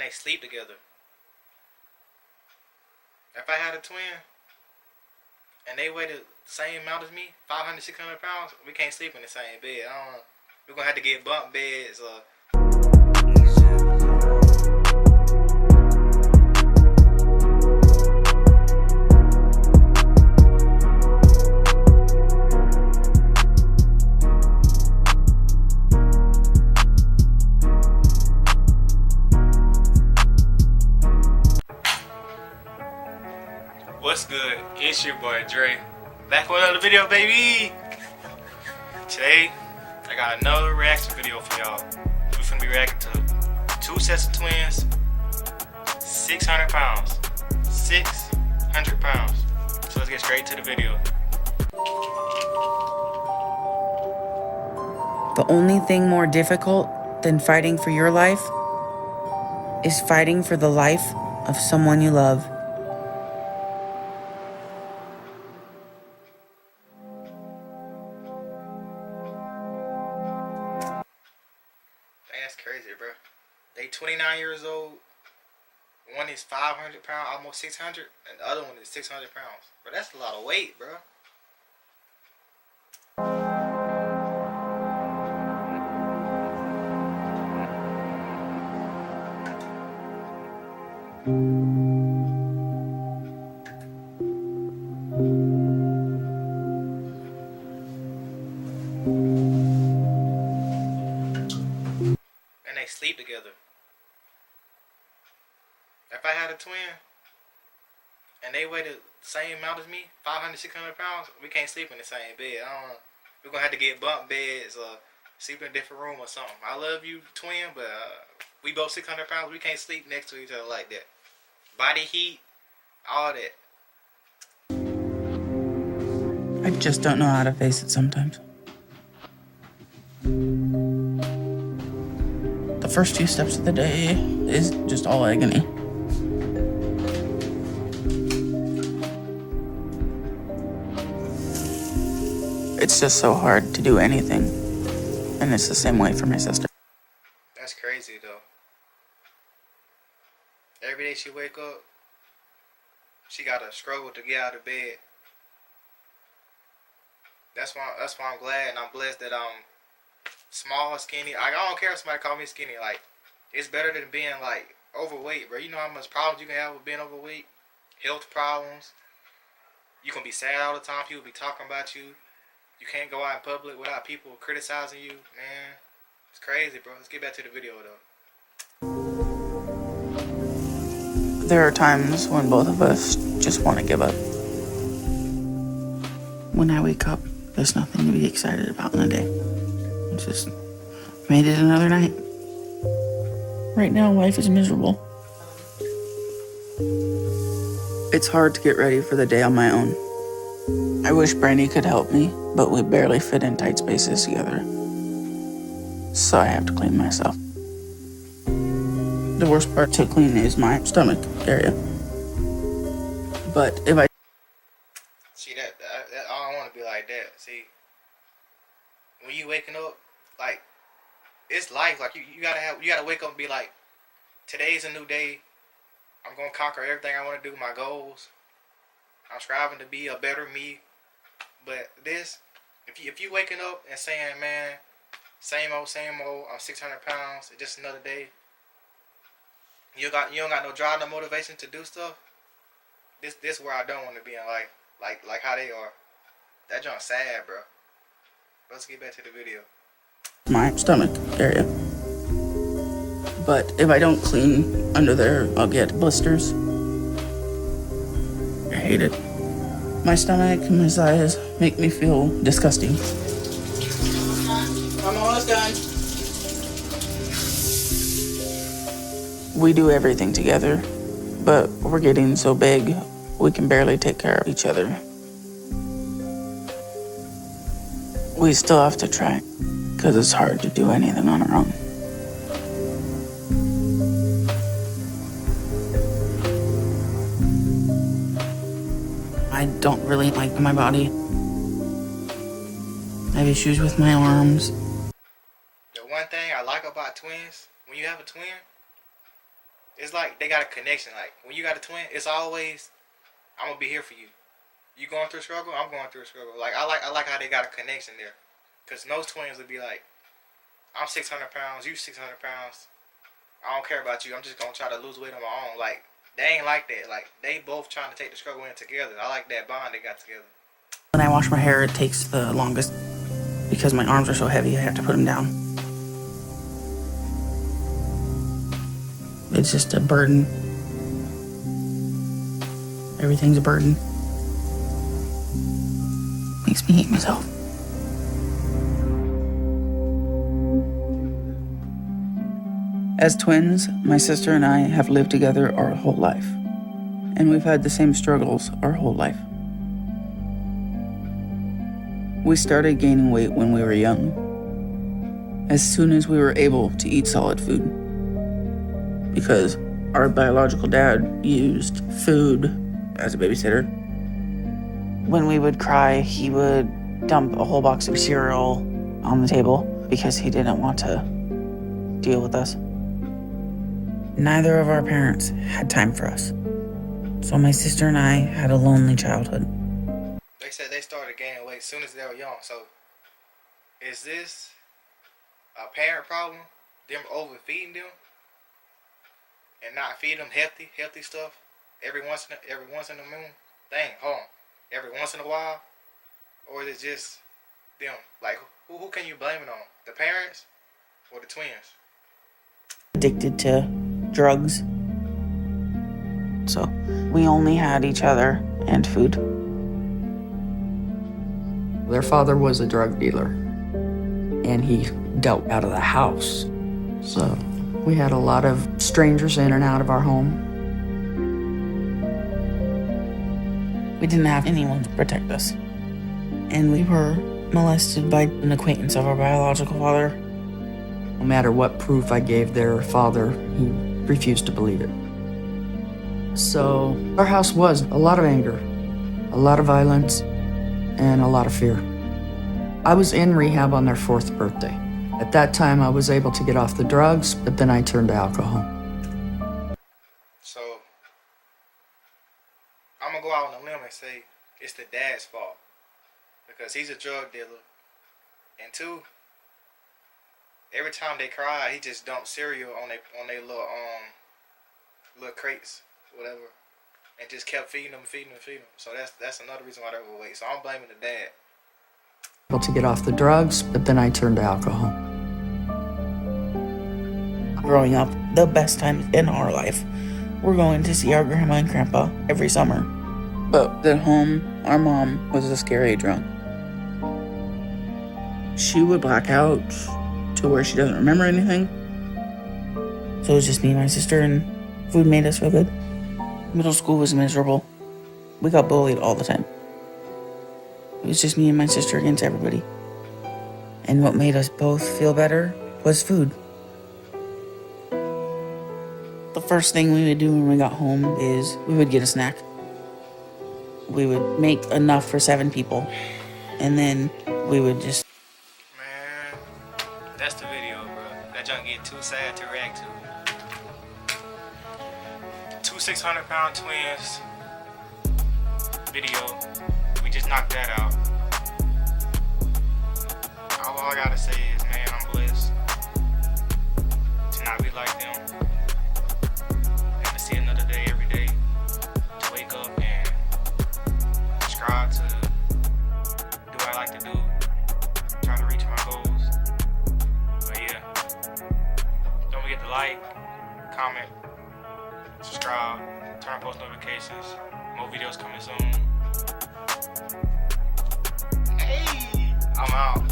they sleep together. If I had a twin and they weigh the same amount as me, 500, 600 pounds, we can't sleep in the same bed. We're gonna have to get bunk beds. What's good? It's your boy Dre, back with another video, baby. Today I got another reaction video for y'all. We're gonna be reacting to two sets of twins, 600 pounds. 600 pounds. So let's get straight to the video. The only thing more difficult than fighting for your life is fighting for the life of someone you love. That's crazy, bro. They 29 years old. One is 500 pounds, almost 600, and the other one is 600 pounds. Bro, that's a lot of weight, bro. And they sleep together. If I had a twin and they weigh the same amount as me, 500, 600 pounds, we can't sleep in the same bed. We're gonna have to get bunk beds or sleep in a different room or something. I love you, twin, but we both 600 pounds. We can't sleep next to each other like that. Body heat, all that. I just don't know how to face it sometimes. The first few steps of the day is just all agony. It's just so hard to do anything. And it's the same way for my sister. That's crazy though. Every day she wake up, she gotta struggle to get out of bed. That's why I'm glad and I'm blessed that I'm small, skinny. I don't care if somebody call me skinny. Like, it's better than being like overweight, bro. You know how much problems you can have with being overweight? Health problems. You can be sad all the time. People be talking about you. You can't go out in public without people criticizing you. Man, it's crazy, bro. Let's get back to the video though. There are times when both of us just want to give up. When I wake up, there's nothing to be excited about in a day. It's just made it another night. Right now, life is miserable. It's hard to get ready for the day on my own. I wish Brandy could help me, but we barely fit in tight spaces together. So I have to clean myself. The worst part to clean is my stomach area. But if I see that I don't want to be like that. See, when you waking up, like, it's life. Like you gotta wake up and be like, today's a new day. I'm gonna conquer everything I want to do. My goals. I'm striving to be a better me. But this, if you waking up and saying, man, same old, I'm 600 pounds, it's just another day. You don't got no drive, no motivation to do stuff. This where I don't want to be in life, like how they are. That junk sad, bro. Let's get back to the video. My stomach area. But if I don't clean under there, I'll get blisters. I hate it. My stomach and my sides make me feel disgusting. I'm almost done. We do everything together, but we're getting so big, we can barely take care of each other. We still have to try, because it's hard to do anything on our own. I don't really like my body. I have issues with my arms. The one thing I like about twins, when you have a twin, it's like they got a connection. Like when you got a twin, it's always I'm gonna be here for you. You going through a struggle, I'm going through a struggle. Like I like how they got a connection there. Cause those twins would be like, I'm 600 pounds, you 600 pounds. I don't care about you. I'm just gonna try to lose weight on my own. Like they ain't like that. Like they both trying to take the struggle in together. I like that bond they got together. When I wash my hair, it takes the longest because my arms are so heavy. I have to put them down. It's just a burden. Everything's a burden. Makes me hate myself. As twins, my sister and I have lived together our whole life. And we've had the same struggles our whole life. We started gaining weight when we were young, as soon as we were able to eat solid food. Because our biological dad used food as a babysitter. When we would cry, he would dump a whole box of cereal on the table because he didn't want to deal with us. Neither of our parents had time for us. So my sister and I had a lonely childhood. They said they started gaining weight as soon as they were young. So is this a parent problem? Them overfeeding them? And not feeding them healthy stuff every once in a moon? Dang, hold on. Every once in a while? Or is it just them? Like who can you blame it on? The parents or the twins? Addicted to drugs. So we only had each other and food. Their father was a drug dealer, and he dealt out of the house. So we had a lot of strangers in and out of our home. We didn't have anyone to protect us. And we were molested by an acquaintance of our biological father. No matter what proof I gave their father, he refused to believe it. So our house was a lot of anger, a lot of violence, and a lot of fear. I was in rehab on their 4th birthday. At that time, I was able to get off the drugs, but then I turned to alcohol. So I'm gonna go out on a limb and say it's the dad's fault because he's a drug dealer, and 2, every time they cry, he just dumped cereal on they little crates, whatever, and just kept feeding them. So that's another reason why they're overweight. So I'm blaming the dad. Able to get off the drugs, but then I turned to alcohol. Growing up, the best times in our life were going to see our grandma and grandpa every summer. But at home, our mom was a scary drunk. She would black out to where she doesn't remember anything. So it was just me and my sister, and food made us feel good. Middle school was miserable. We got bullied all the time. It was just me and my sister against everybody. And what made us both feel better was food. The first thing we would do when we got home is we would get a snack. We would make enough for 7 people. And then we would just... Man, that's the video, bro. That junk get too sad to react to. 2 600-pound twins video. We just knocked that out. All I gotta say is, man, I'm blessed to not be like them. And to see another day every day. To wake up and strive to do what I like to do. Try to reach my goals. But yeah. Don't forget to like, comment, subscribe, turn on post notifications. More videos coming soon. Hey, I'm out.